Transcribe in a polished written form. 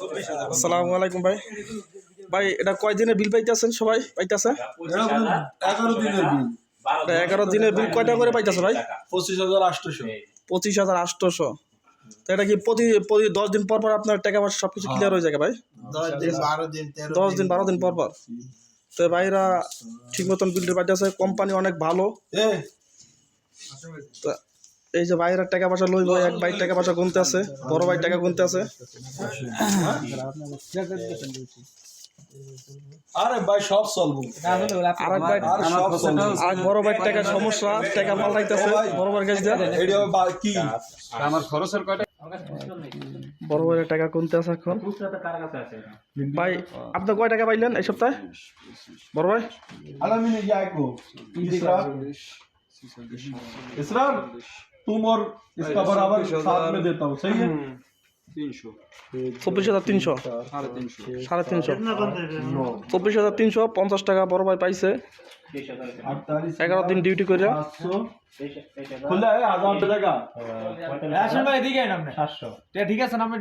আসসালামু আলাইকুম ভাই। ভাই এটা কয় দিনের বিল পাইতেছেন? সবাই পাইতেছে 11 দিনের বিল। 11 দিনের বিল কয়টা করে পাইতেছে ভাই? 25,800। 25,800। তো এটা কি প্রতি প্রতি 10 দিন পর পর আপনার টাকা পয়সা সবকিছু ক্লিয়ার হয়ে যায় ভাই? 10 দিন 12 দিন 10 দিন 12 দিন পর পর। তো ভাইরা ঠিক মতন বিলটা পাইতেছে, কোম্পানি অনেক ভালো। তো এই যে ভাইরা টাকা পয়সা লইব, এক ভাই টাকা পয়সা গুনতে আছে, বড় ভাই টাকা গুনতে আছে। আরে ভাই সব চলবো। আরেক ভাই আরেক বড় ভাই টাকা সমস্যা, টাকা পাল্টাইতেছে বড় ভাইয়ের কাছে দিয়ে। এটা কি আমার খরচের কয়টা বড় ভাইয়ের টাকা গুনতে আছে এখন। ভাই আপনি কয় টাকা পাইলেন এই সপ্তাহে বড় ভাই? আলামিন ইয়াকো इसरार तुम और इसका बराबर साथ में देता हूँ, सही है? 24,300 350 24,350 টাকা বড় ভাই পাইছে 11 দিন ডিউটি করে। 500 खुला है 1000 টাকা। ভাই এদিকে আইন আপনি 700 ঠিক আছে না আপনি